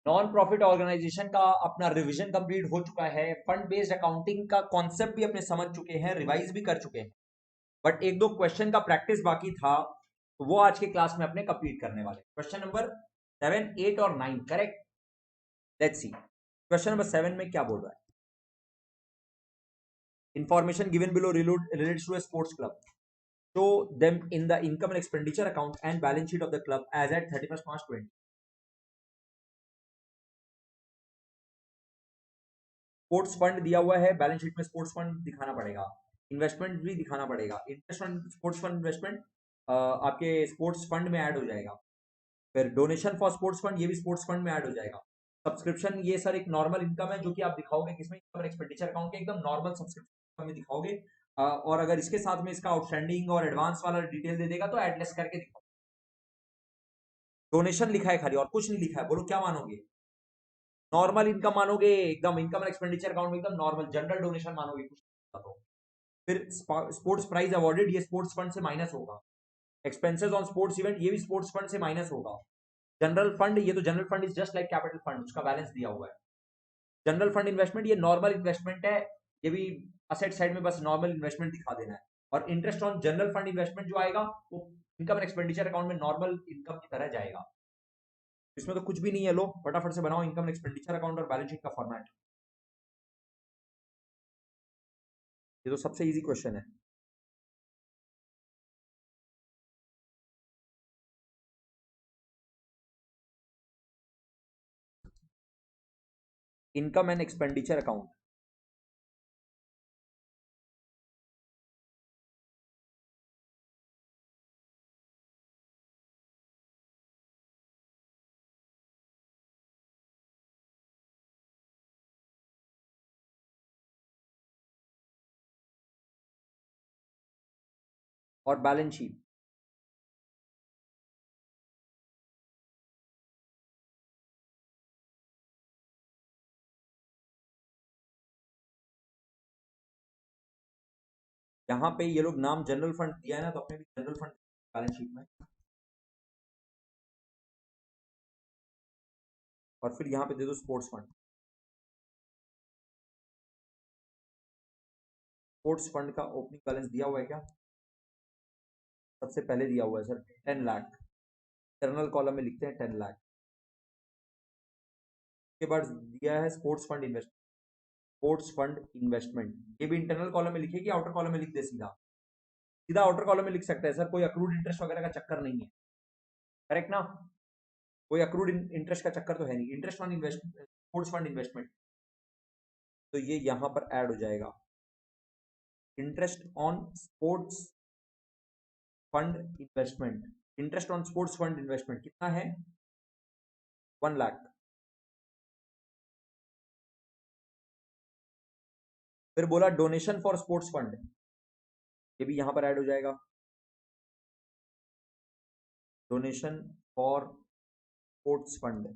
Non profit organisation का अपना revision complete हो चुका है, फंड बेस्ड अकाउंटिंग का कॉन्सेप्ट भी अपने समझ चुके हैं, रिवाइज भी कर चुके हैं, बट एक दो क्वेश्चन का प्रैक्टिस बाकी था, तो वो आज के क्लास में अपने कंप्लीट करने वाले। क्वेश्चन नंबर 7, 8 और 9 correct. Let's see question number 7 में क्या बोल रहा है। Information given below related to a sports club, show them in the income and expenditure account and balance sheet of the club as at 31st March 20। Sports fund दिया हुआ है, balance sheet में sports fund दिखाना पड़ेगा, investment भी दिखाना पड़ेगा। Interest on sports fund investment आपके स्पोर्ट्स फंड में ऐड हो जाएगा। फिर डोनेशन फॉर स्पोर्ट्स फंड, ये भी स्पोर्ट्स फंड में ऐड हो जाएगा। सब्सक्रिप्शन, ये सर एक नॉर्मल इनकम है जो कि आप दिखाओगे किसमें, इनकम एक्सपेंडिचर अकाउंट के एकदम नॉर्मल सब्सक्रिप्शन में दिखाओगे। और अगर इसके साथ में इसका आउटस्टैंडिंग और एडवांस वाला डिटेल दे देगा तो एडलेस करके दिखाओ। डोनेशन लिखा है खाली और कुछ नहीं लिखा है, बोलो क्या मानोगे? नॉर्मल इनकम मानोगे, एकदम इनकम एक्सपेंडिचर अकाउंट में एकदम नॉर्मल जनरल डोनेशन मानोगे कुछ तो। फिर स्पोर्ट्स प्राइज अवॉर्डेड, ये स्पोर्ट्स फंड से माइनस होगा। एक्सपेंसेस ऑन स्पोर्ट्स इवेंट, ये भी स्पोर्ट्स फंड से माइनस होगा। जनरल फंड, ये तो general fund is just like capital fund, उसका बैलेंस दिया हुआ है। जनरल फंड इन्वेस्टमेंट, ये नॉर्मल इन्वेस्टमेंट है, ये भी असेट साइड में बस नॉर्मल इन्वेस्टमेंट दिखा देना है। और interest on general fund investment जो आएगा वो इनकम एंड एक्सपेंडिचर अकाउंट में नॉर्मल इनकम की तरह जाएगा। इसमें तो कुछ भी नहीं है, लो फटाफट से बनाओ इनकम एक्सपेंडिचर अकाउंट और बैलेंस शीट का फॉर्मेट। ये तो सबसे इजी क्वेश्चन है। इनकम एंड एक्सपेंडिचर अकाउंट, और बैलेंस शीट। यहाँ पे ये लोग नाम जनरल फंड दिया है ना, तो अपने भी जनरल फंड बैलेंस शीट में। और फिर यहाँ पे दे दो स्पोर्ट्स फंड। स्पोर्ट्स फंड का ओपनिंग बैलेंस दिया हुआ है क्या? सबसे पहले दिया हुआ है सर 10 लाख, इंटरनल कॉलम में लिखते हैं 10 लाख। उसके बाद दिया है sports fund investment, sports fund investment, ये भी इंटरनल कॉलम में लिखेगी, आउटर कॉलम में लिख दे सीधा, सीधा आउटर कॉलम में लिख सकते हैं सर, कोई अक्रूड इंटरेस्ट वगैरह का चक्कर नहीं है। करेक्ट ना? कोई अक्रूड इंटरेस्ट का चक्कर तो है नहीं। Interest on investment sports fund investment, तो ये यहां पर ऐड हो जाएगा। Interest on sports fund investment, interest on sports fund investment कितना है? 1 लाख। फिर बोला डोनेशन फॉर स्पोर्ट्स फंड, ये भी यहां पर ऐड हो जाएगा। Donation for sports fund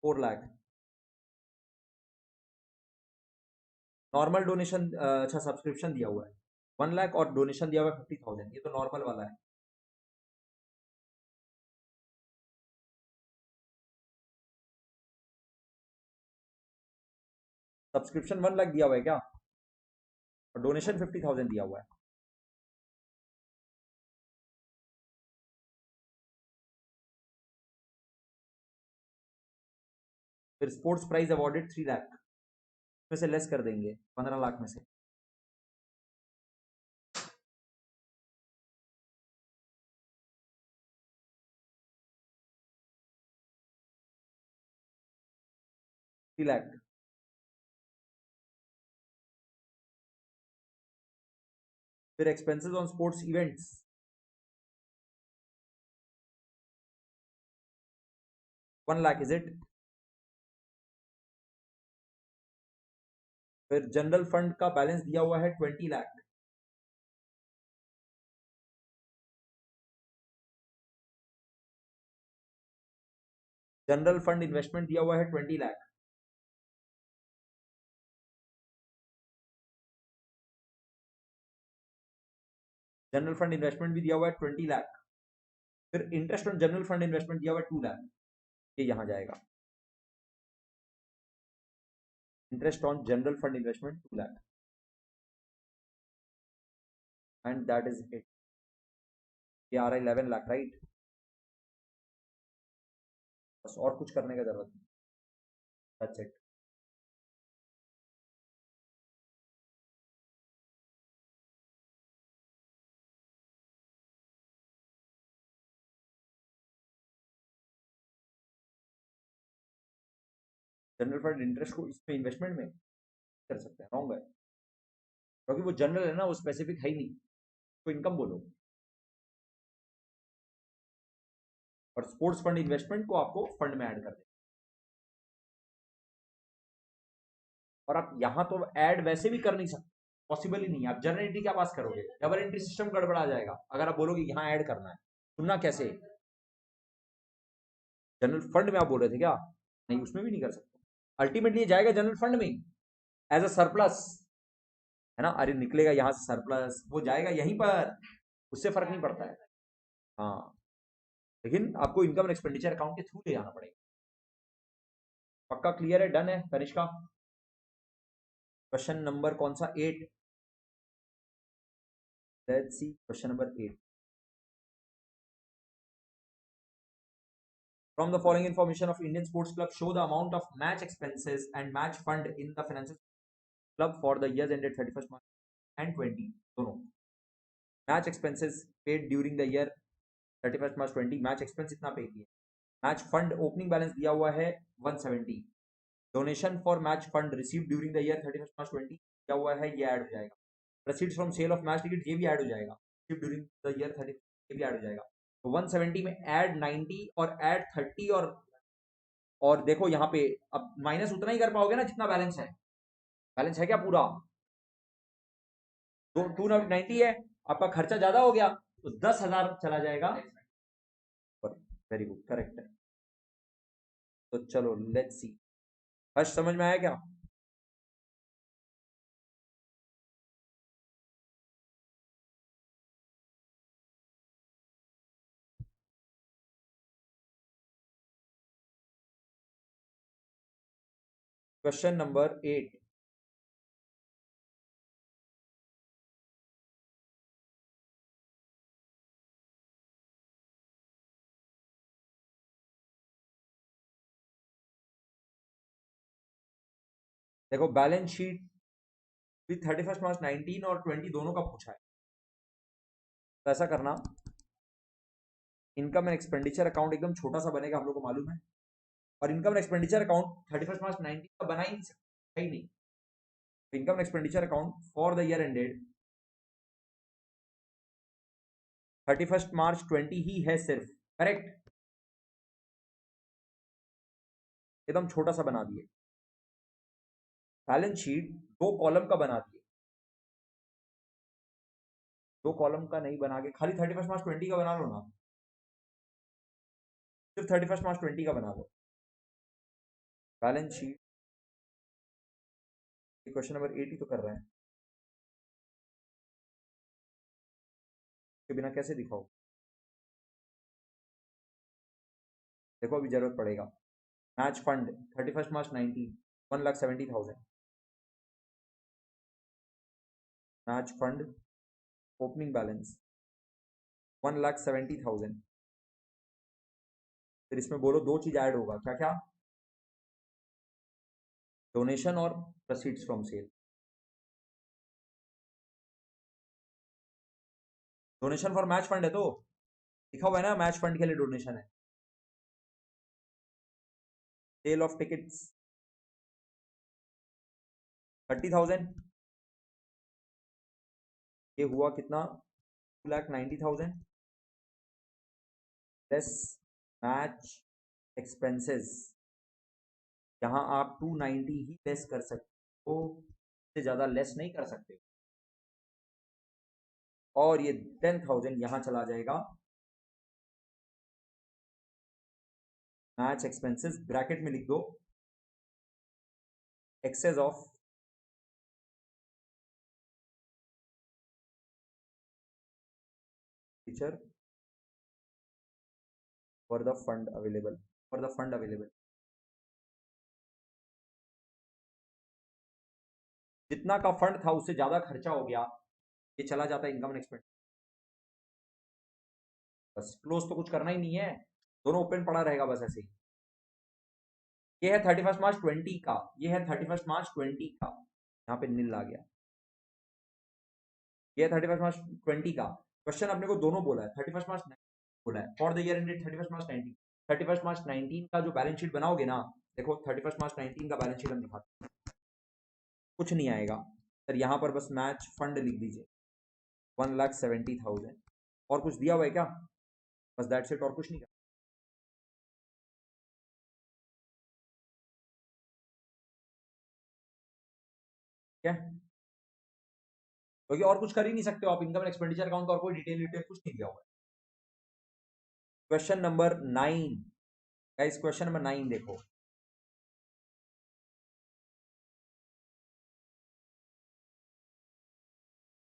4 lakh. Normal donation, अच्छा सब्सक्रिप्शन दिया हुआ है 1 लाख और डोनेशन दिया हुआ है 50,000, ये तो नॉर्मल वाला है। सब्सक्रिप्शन 1 लाख दिया हुआ है क्या, और डोनेशन 50,000 दिया हुआ है। फिर स्पोर्ट्स प्राइज अवॉर्डेड 3 लाख, में से लेस कर देंगे 15 लाख में से। लाख। फिर expenses on sports events 1 lakh, is it? फिर जनरल फंड का बैलेंस दिया हुआ है 20 लाख। जनरल फंड इन्वेस्टमेंट दिया हुआ है 20 लाख। जनरल फंड इन्वेस्टमेंट भी दिया हुआ है 20 लाख। फिर interest on general fund investment दिया हुआ है 2 लाख, ये यहां जाएगा। Interest on general fund investment 2 lakh, and that is it. ये आ रहा है 11 लाख, राइट? बस और कुछ करने का जरूरत नहीं, that's it. General fund interest को इसमें इन्वेस्टमेंट में कर सकते हैं, रॉन्ग है, क्योंकि वो जनरल है ना, वो स्पेसिफिक है ही नहीं, तो इनकम बोलो। और स्पोर्ट्स फंड इन्वेस्टमेंट को आपको फंड में ऐड कर दे, और आप यहां तो ऐड वैसे भी कर नहीं सकते, पॉसिबल ही नहीं है। आप जनरल एंट्री क्या पास करोगे? डबल एंट्री सिस्टम गड़बड़ा जाएगा अगर आप बोलोगे यहाँ ऐड करना है। सुनना कैसे, जनरल फंड में आप बोल रहे थे क्या? नहीं, उसमें भी नहीं कर सकते। अल्टीमेटली जाएगा जनरल फंड में एज अ सरप्लस, है ना? अरे निकलेगा यहाँ से सरप्लस, वो जाएगा यहीं पर, उससे फर्क नहीं पड़ता है। हाँ, लेकिन आपको इनकम एंड एक्सपेंडिचर अकाउंट के थ्रू ले जाना पड़ेगा। पक्का क्लियर है? डन है कनिष्का? क्वेश्चन नंबर कौन सा? 8। Let's see question number 8। From the following information of Indian Sports Club, show the amount of match expenses and match fund in the financial club for the years ended 31st March and 20 दोनों। Match expenses paid during the year 31st March 20, match expense इतना पे किया। Match fund opening balance दिया हुआ है 170। Donation for match fund receive during the year 31st March 20 दिया हुआ है, ये ऐड हो जाएगा। Proceeds from sale of match ticket, ये भी ऐड हो जाएगा। रिसीव ड्यूरिंग द ईयर 30, ये भी ऐड हो जाएगा। तो 170 में ऐड 90 और ऐड 30, और देखो यहाँ पे अब माइनस उतना ही कर पाओगे ना जितना बैलेंस है। बैलेंस है क्या पूरा? तो 290 है, आपका खर्चा ज्यादा हो गया तो 10,000 चला जाएगा। वेरी गुड, करेक्ट है। तो चलो लेट्स सी, फर्स्ट समझ में आया क्या? Question number 8। देखो बैलेंस शीट भी 31st March 19 और 20 दोनों का पूछा है। तो ऐसा करना, इनकम एंड एक्सपेंडिचर अकाउंट एकदम छोटा सा बनेगा, हम लोग को मालूम है। और income and expenditure account 31st March 19 का बना ही नहीं सकता, ही नहीं। Income and expenditure account for the year ended 31st March 20 ही है सिर्फ, करेक्ट? एकदम छोटा सा बना दिए। बैलेंस शीट 2 कॉलम का बना दिए, 2 कॉलम का नहीं बना के खाली 31st March 20 का बना लो ना, सिर्फ 31st March 20 का बना लो। बैलेंस शीट, क्वेश्चन नंबर 8 ही तो कर रहे हैं, के बिना कैसे दिखाओ? देखो अभी जरूरत पड़ेगा। Match fund 31st March 19 1,70,000। Match fund opening balance 1,70,000। फिर इसमें बोलो 2 चीज ऐड होगा, क्या क्या? डोनेशन और proceeds from sale. Donation for match fund है तो लिखा हुआ है ना, मैच फंड के लिए डोनेशन है। सेल ऑफ टिकट्स 30,000, ये हुआ कितना? 2,90,000 लेस मैच एक्सपेंसेस। यहाँ आप 290 ही लेस कर सकते हो, इससे ज्यादा लेस नहीं कर सकते। और ये 10,000 यहाँ चला जाएगा मैच एक्सपेंसेस, ब्रैकेट में लिख दो excess of feature for the fund available, for the fund available. जितना का फंड था उससे ज्यादा खर्चा हो गया, ये चला जाता है इनकम एंड एक्सपेंडिचर। बस क्लोज तो कुछ करना ही नहीं है, दोनों ओपन पड़ा रहेगा बस ऐसे ही। ये है 31 मार्च 20 का, ये है 31 मार्च 20 का, यहाँ पे नील आ गया। ये 31 मार्च 20 का क्वेश्चन अपने को दोनों बोला है, 31 मार्च बोला है फॉर द ईयर एंडेड 31 मार्च 19। 31 मार्च 19 का जो बैलेंस शीट बनाओगे ना, देखो 31 मार्च 19 का बैलेंस शीट हम दिखाते हैं, कुछ नहीं आएगा सर, यहाँ पर बस मैच फंड लिख दीजिए 1,70,000, और कुछ दिया हुआ है क्या? बस दैट्स इट, और कुछ नहीं। क्या, क्योंकि और कुछ कर ही नहीं सकते हो आप, इनकम एक्सपेंडिचर अकाउंट का और कोई डिटेल डिटेल कुछ नहीं दिया हुआ है। Question number 9 guys, question number 9 देखो।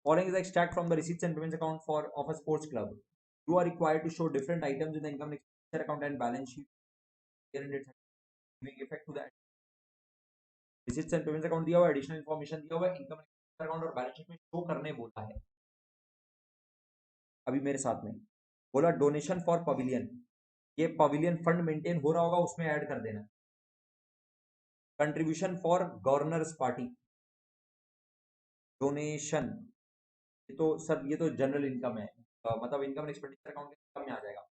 Following is the extract from the receipts and payments account for of a sports club. You are required to show different items in the income and expenditure account and balance sheet year ended giving effect to the receipts and payments account दिया हुआ है, additional information दिया हुआ है, income account और balance sheet में show करने बोला है। अभी मेरे साथ में बोला डोनेशन फॉर पवेलियन, ये पवेलियन फंड मेंटेन हो रहा होगा उसमें ऐड कर देना। Contribution for governors party, donation, ये तो सर ये तो जनरल इनकम है, मतलब इनकम एक्सपेंडिचर अकाउंट इनकम में आ जाएगा।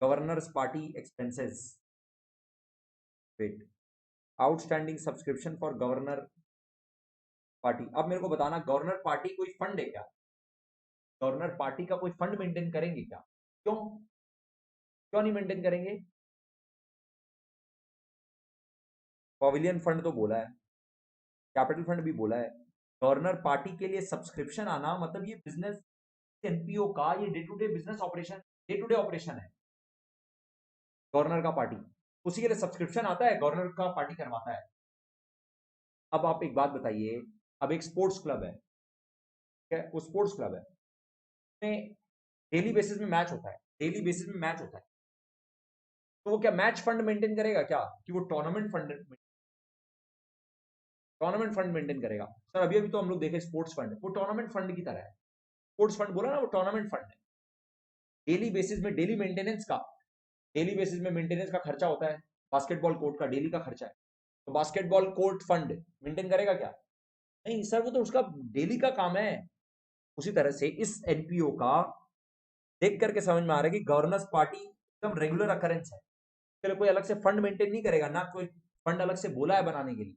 Governors party expenses, wait, outstanding subscription for governor party. अब मेरे को बताना गवर्नर पार्टी कोई फंड है क्या? गवर्नर पार्टी का कोई फंड मेंटेन करेंगे क्या? क्यों, क्यों नहीं मेंटेन करेंगे? पवेलियन फंड तो बोला है, कैपिटल फंड भी बोला है, गवर्नर पार्टी के लिए सब्सक्रिप्शन आना मतलब ये बिजनेस एनपीओ का ये day to day business operation, day to day operation है गवर्नर का पार्टी, उसी के लिए सब्सक्रिप्शन आता है, गवर्नर का पार्टी करवाता है। अब आप एक बात बताइए, अब एक स्पोर्ट्स क्लब है, ठीक है, वो स्पोर्ट्स क्लब है, उसमें डेली बेसिस में मैच होता है, डेली बेसिस में मैच होता है, तो वो क्या मैच फंड मेंटेन करेगा क्या, कि वो टूर्नामेंट फंड मेंटेन करेगा? सर अभी अभी तो हम लोग देखे स्पोर्ट्स फंड, वो टूर्नामेंट फंड की तरह है। स्पोर्ट्स फंड बोला ना, वो टूर्नामेंट फंड है, डेली बेसिस में, डेली मेंटेनेंस का, डेली बेसिस में मेंटेनेंस का खर्चा होता है, बास्केटबॉल कोर्ट का डेली का खर्चा है, तो बास्केटबॉल कोर्ट फंड मेंटेन करेगा क्या? नहीं सर, वो तो उसका डेली का काम है। उसी तरह से इस एनपीओ का देख करके समझ में आ रहा है कि गवर्नर्स पार्टी एकदम रेगुलर अकरेंस है, इसके लिए कोई अलग से फंड मेंटेन नहीं करेगा, ना कोई फंड अलग से बोला है बनाने के लिए,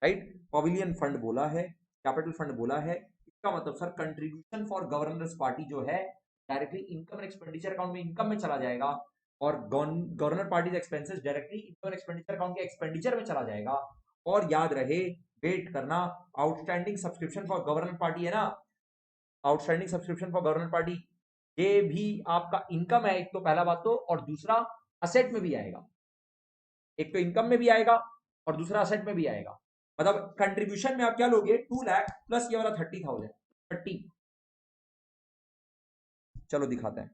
राइट? पवेलियन फंड बोला है, कैपिटल फंड बोला है, इसका मतलब sir contribution for governors party जो है directly income and expenditure account में इनकम में चला जाएगा, और governor party expenses directly income and expenditure account के एक्सपेंडिचर में चला जाएगा। और याद रहे, वेट करना, outstanding subscription for governor party है ना, outstanding subscription for governor party, ये भी आपका इनकम है, एक तो पहला बात तो, और दूसरा असेट में भी आएगा, एक तो इनकम में भी आएगा और दूसरा असेट में भी आएगा। मतलब कंट्रीब्यूशन में आप क्या लोगे, 2 लाख प्लस ये वाला 30,000, 30। चलो दिखाते हैं।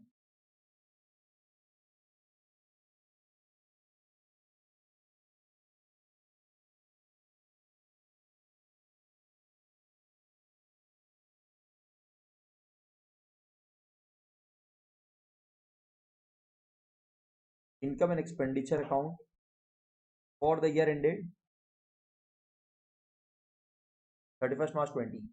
Income and expenditure account for the year ended 31 March 20।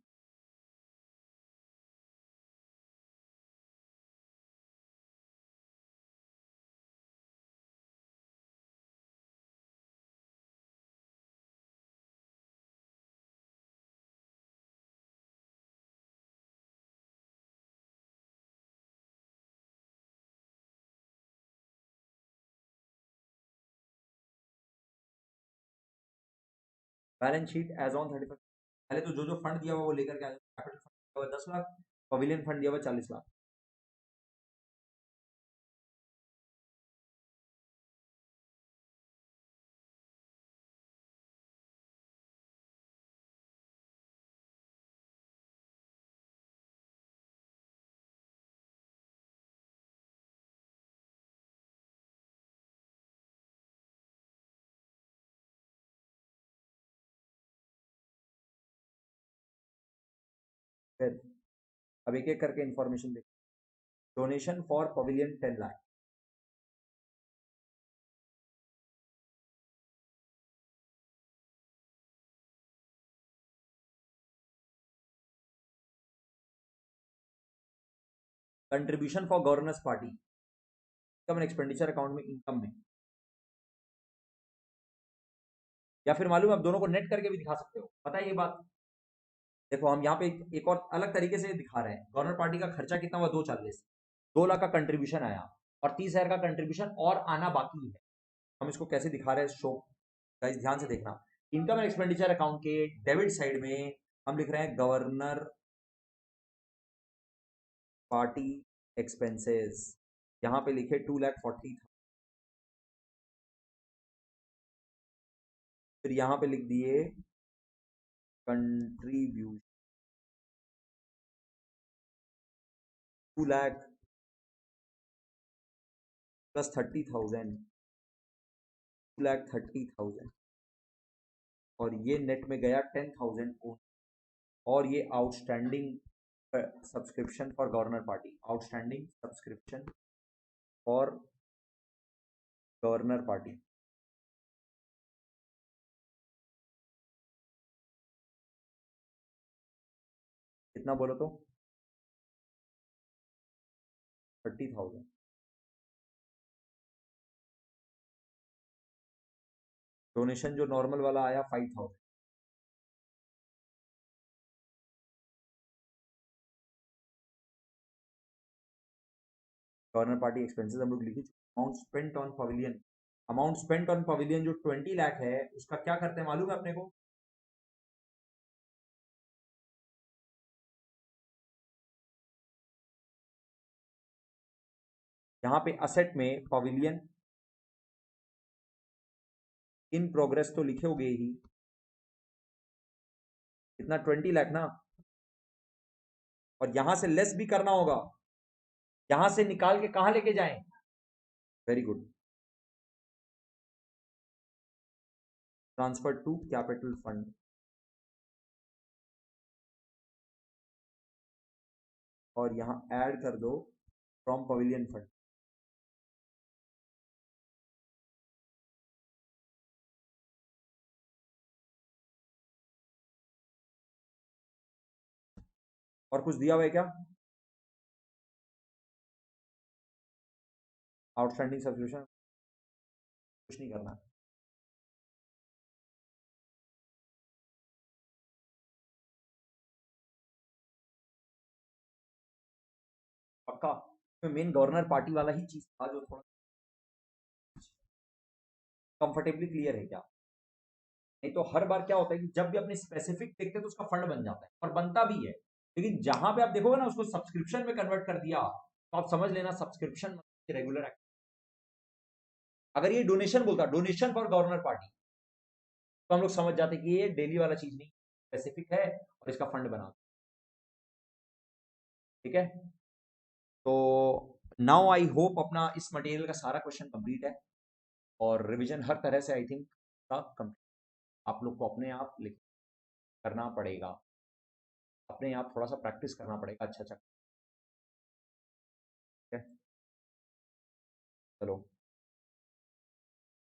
Balance sheet as on 31, पहले तो जो जो फंड दिया हुआ वो लेकर के आ जाओ। कैपिटल फंड दिया हुआ 10 लाख, पवेलियन फंड दिया हुआ 40 लाख। फिर अब एक एक करके इंफॉर्मेशन देख। Donation for pavilion 10 lakh, contribution for governance party, income and expenditure account में इनकम में, या फिर मालूम आप दोनों को नेट करके भी दिखा सकते हो, पता है ये बात। देखो हम यहाँ पे एक और अलग तरीके से दिखा रहे हैं। गवर्नर पार्टी का खर्चा कितना हुआ, 240, 2 लाख का कंट्रीब्यूशन आया और 30,000 का कंट्रीब्यूशन और आना बाकी है। हम इसको कैसे दिखा रहे हैं, शो गाइस ध्यान से देखना। इनकम एंड एक्सपेंडिचर अकाउंट के डेबिट साइड में हम लिख रहे हैं गवर्नर पार्टी एक्सपेंसेस, यहाँ पे लिखे 2,40,000, फिर यहाँ पे लिख दिए कंट्रीब्यूशन 2 लाख प्लस 30,000, 2,30,000, और ये नेट में गया 10,000 और ये outstanding subscription for governor party, outstanding subscription for governor party, कितना बोलो तो 30,000। डोनेशन जो नॉर्मल वाला आया 5,000। गवर्नर पार्टी एक्सपेंसेस हम लोग लिखी, amount spent on pavilion, amount spent on pavilion जो 20 लाख है उसका क्या करते हैं मालूम है अपने को, यहाँ पे असेट में पवेलियन इन प्रोग्रेस तो लिखे होगे ही, इतना 20 लाख ना, और यहां से लेस भी करना होगा, यहां से निकाल के कहां लेके जाएं, very good, transfer to capital fund, और यहां ऐड कर दो फ्रॉम पवेलियन फंड। और कुछ दिया हुआ है क्या, आउटस्टैंडिंग सब्सक्रिप्शन, कुछ नहीं करना, पक्का। मेन गवर्नर पार्टी वाला ही चीज था जो थोड़ा कंफर्टेबली क्लियर है क्या, नहीं तो हर बार क्या होता है कि जब भी अपने स्पेसिफिक देखते हैं तो उसका फंड बन जाता है और बनता भी है, लेकिन जहां पे आप देखोगे ना उसको सब्सक्रिप्शन में कन्वर्ट कर दिया तो आप समझ लेना सब्सक्रिप्शन रेगुलर। अगर ये डोनेशन बोलता, डोनेशन फॉर गवर्नर पार्टी, तो हम लोग समझ जाते कि ये डेली वाला चीज नहीं, स्पेसिफिक है और इसका फंड बना, ठीक है। तो नाउ आई होप अपना इस मटेरियल का सारा क्वेश्चन कंप्लीट है और रिवीजन हर तरह से आई थिंक कंप्लीट, आप लोग को अपने आप करना पड़ेगा, अपने आप थोड़ा सा प्रैक्टिस करना पड़ेगा, अच्छा अच्छा, ठीक है, चलो।